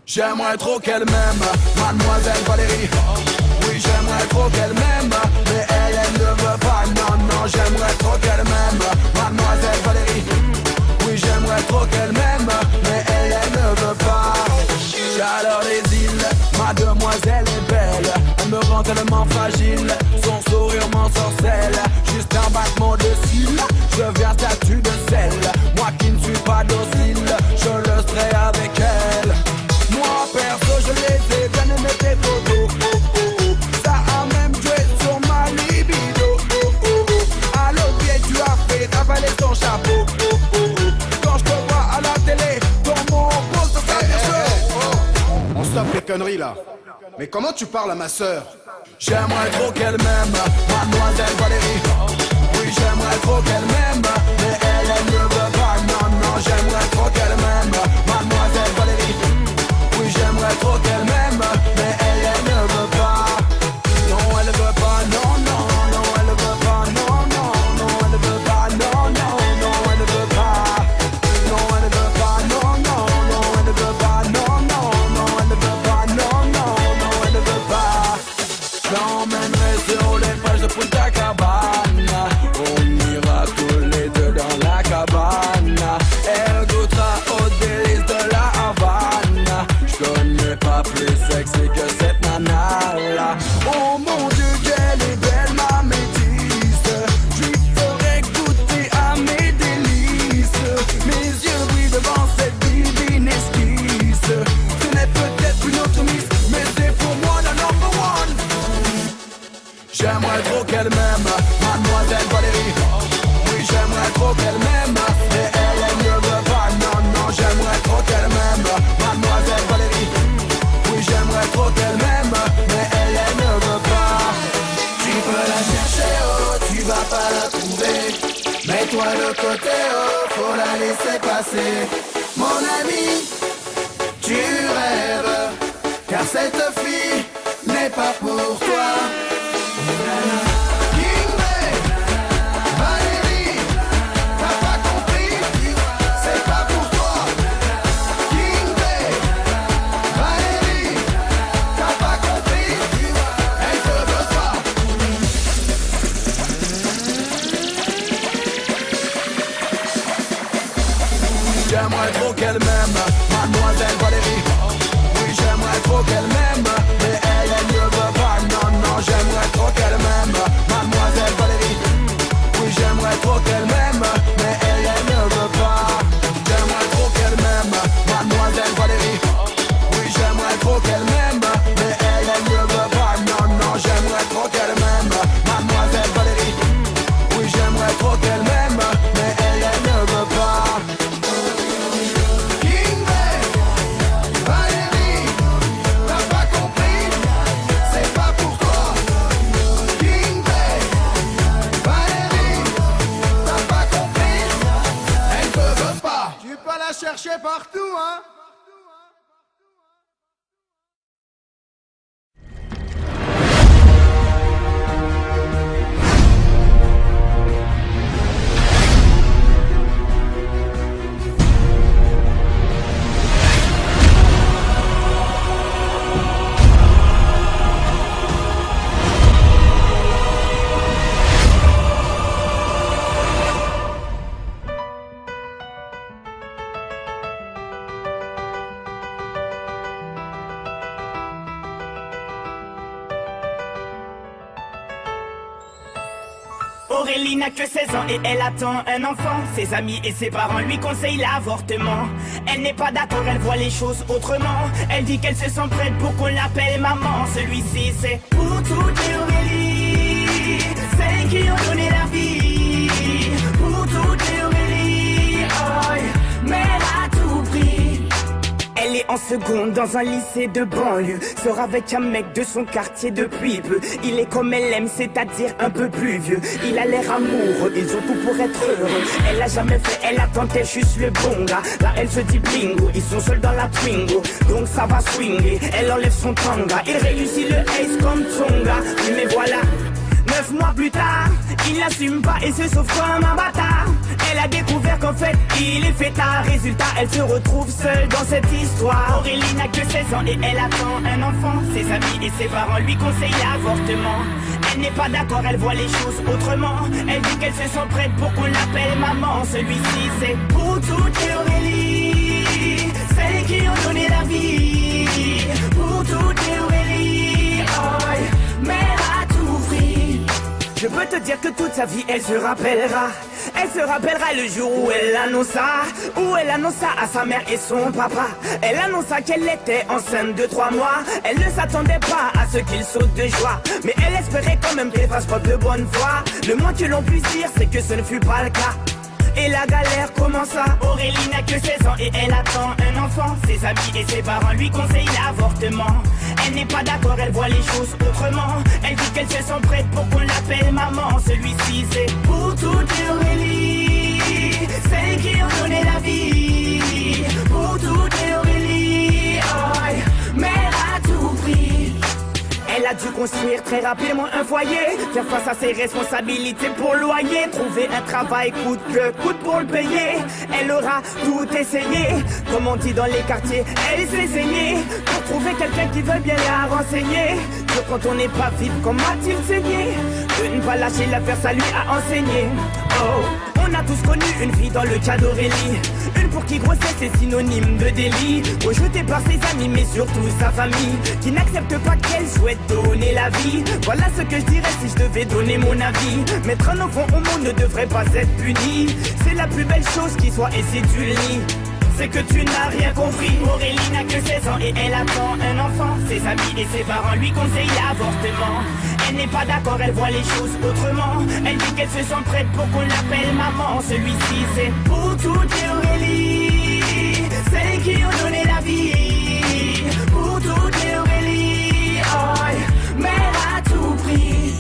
J'aimerais trop qu'elle m'aime, mademoiselle Valérie. Oui, j'aimerais trop qu'elle m'aime, mais elle ne veut pas. Non, non, j'aimerais trop qu'elle m'aime, mademoiselle Valérie. Oui, j'aimerais trop qu'elle m'aime, mais elle ne veut pas. J'adore les îles, ma demoiselle est belle. Elle me rend tellement fragile, son sourire m'ensorcelle. Juste un battement de cils, je deviens statue de sel. Moi qui ne suis pas docile, je le serai avec elle. Moi perso je les ai bien aimé tes photos. Ça a même joué sur ma libido. À l'autre pied tu as fait ravaler ton chapeau. Quand je te vois à la télé, dans mon poste ça me On stoppe les conneries là. Mais comment tu parles à ma sœur? J'aimerais trop qu'elle m'aime, mademoiselle Valérie. Oui j'aimerais trop qu'elle m'aime, mais elle ne veut pas. Non, non, j'aimerais trop qu'elle m'aime, mademoiselle Valérie. Oui j'aimerais trop qu'elle m'aime, mais elle ne veut pas. Non elle veut pas, non, non, non elle veut pas. Non, non, non elle veut pas. Non, non, non elle veut pas. Non elle veut pas, non, non, non elle veut pas. Non, non, non elle veut pas. Non, non, non elle veut pas. J'emmènerai sur les plages de Punta Cabana. On ira tous les deux dans la cabane. Elle goûtera aux délices de la Havane. J'connais pas plus sexy que cette nana là. Oh mon Dieu qu'elle est belle ma métisse. J'lui ferai goûter à mes délices. Mes yeux brillent devant cette divine esquisse. Ce n'est peut-être une autre miss, mais c'est pour moi la number one. J'aimerais trop qu'elle m'aime, mademoiselle Valérie. Oui j'aimerais trop qu'elle m'aime, mais elle ne veut pas. Non, non j'aimerais trop qu'elle m'aime, mademoiselle Valérie. Oui j'aimerais trop qu'elle m'aime, mais elle ne veut pas. Tu peux la chercher, oh, tu vas pas la trouver. Mets-toi de côté, oh, faut la laisser passer. Mon ami, tu rêves, car cette fille n'est pas pour toi. Kingsley, Valérie, t'as pas compris, c'est pas pour toi. Kingsley, Valérie, t'as pas compris, elle te veut pas. J'aimerais trop qu'elle m'aime, mademoiselle Valérie. Oui j'aimerais trop qu'elle m'aime, mais elle ne veut pas. Non, non j'aimerais trop qu'elle m'aime, mademoiselle Valérie. Oui j'aimerais trop qu'elle m'aime, mais elle ne veut pas. J'aimerais trop qu'elle m'aime, mademoiselle Valérie. Oui j'aimerais trop qu'elle m'aime, mais elle ne veut pas. Non, non j'aimerais trop qu'elle m'aime, mademoiselle Valérie. Oui j'aimerais trop qu'elle m'aime, mais elle ne veut pas. Kingsley, Valérie, t'as Aurélie n'a que 16 ans et elle attend un enfant. Ses amis et ses parents lui conseillent l'avortement. Elle n'est pas d'accord, elle voit les choses autrement. Elle dit qu'elle se sent prête pour qu'on l'appelle maman. Celui-ci c'est pour toutes les Aurélie, celles qui ont donné la vie. Pour toutes les Aurélie, oh, mère à tout prix. Elle est en seconde dans un lycée de banlieue. Sort avec un mec de son quartier depuis peu. Il est comme elle aime, c'est-à-dire un peu plus vieux. Il a l'air amoureux, ils ont tout pour être heureux. Elle a jamais fait, elle attendait juste le bon gars. Là elle se dit bingo, ils sont seuls dans la Twingo. Donc ça va swinger, elle enlève son tanga. Il réussit le ace comme Tonga. Oui mais voilà, 9 mois plus tard, il n'assume pas et se sauve comme un bâtard. Elle a découvert qu'en fait, il est fêtard. Résultat, elle se retrouve seule dans cette histoire. Aurélie n'a que 16 ans et elle attend un enfant. Ses amis et ses parents lui conseillent l'avortement. Elle n'est pas d'accord, elle voit les choses autrement. Elle dit qu'elle se sent prête pour qu'on l'appelle maman. Celui-ci c'est pour toutes les Aurélie, celles qui ont donné la vie. Pour toutes les Aurélie, oh, mère à tout prix. Je peux te dire que toute sa vie elle se rappellera. Elle se rappellera le jour où elle annonça à sa mère et son papa. Elle annonça qu'elle était enceinte de 3 mois. Elle ne s'attendait pas à ce qu'il saute de joie, mais elle espérait quand même qu'elle fasse preuve de bonne foi. Le moins que l'on puisse dire c'est que ce ne fut pas le cas. Et la galère commença. Aurélie n'a que 16 ans et elle attend un enfant. Ses amis et ses parents lui conseillent l'avortement. Elle n'est pas d'accord, elle voit les choses autrement. Elle dit qu'elle se sent prête pour qu'on l'appelle maman. Celui-ci c'est pour toutes les Aurélie, celles qui ont donné la vie. Pour toutes les Aurélie, oh, mère à tout prix. Elle a dû construire très rapidement un foyer, faire face à ses responsabilités pour loyer, trouver un travail coûte que coûte pour le payer. Elle aura tout essayé, comme on dit dans les quartiers, elle s'est saignée pour trouver quelqu'un qui veut bien la renseigner. Que quand on n'est pas vite, comment a-t-il saigné? De ne pas lâcher l'affaire, ça lui a enseigné. Oh, on a tous connu une fille dans le cas d'Aurélie, une pour qui grossesse est synonyme de délit, rejetée par ses amis mais surtout sa famille, qui n'accepte pas qu'elle souhaite donner la vie. Voilà ce que je dirais si je devais donner mon avis. Mettre un enfant au monde ne devrait pas être puni. C'est la plus belle chose qui soit et si tu le lis, c'est que tu n'as rien compris. Aurélie n'a que 16 ans et elle attend un enfant. Ses amis et ses parents lui conseillent l'avortement. Elle n'est pas d'accord, elle voit les choses autrement. Elle dit qu'elle se sent prête pour qu'on l'appelle maman. Celui-ci c'est pour toutes les Aurélie, celles qui ont donné la vie. Pour toutes les Aurélie, oh, mère à tout prix.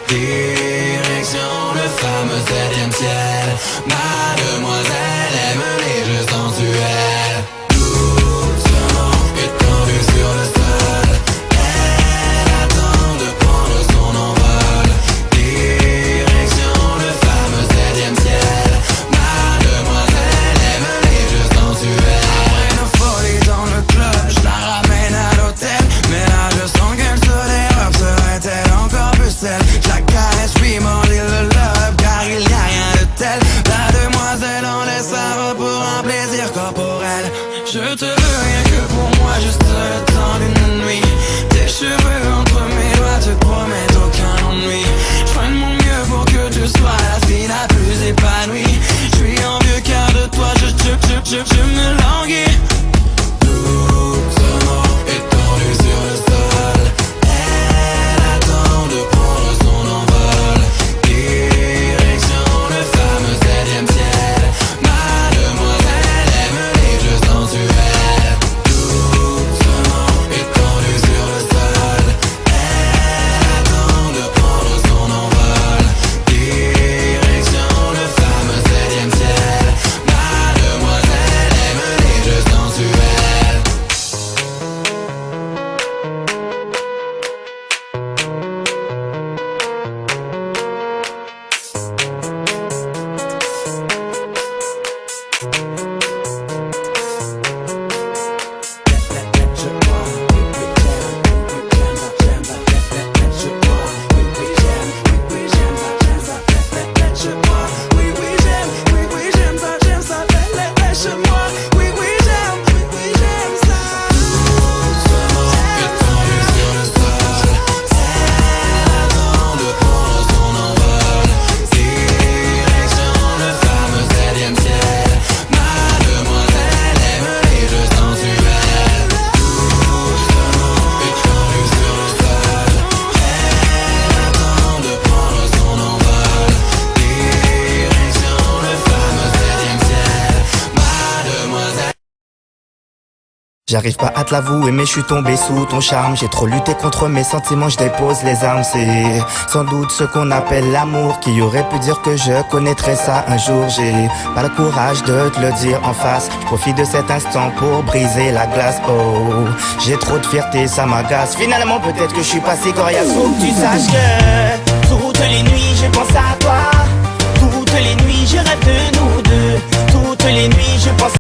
Direction le fameux 7e ciel. Mademoiselle aime les jeux sensuels. J'arrive pas à te l'avouer mais je suis tombé sous ton charme. J'ai trop lutté contre mes sentiments, je dépose les armes. C'est sans doute ce qu'on appelle l'amour. Qui aurait pu dire que je connaîtrais ça un jour. J'ai pas le courage de te le dire en face. Je profite de cet instant pour briser la glace. Oh, j'ai trop de fierté, ça m'agace. Finalement peut-être que je suis pas si coriace. Faut que tu saches que toutes les nuits je pense à toi. Toutes les nuits je rêve de nous deux. Toutes les nuits je pense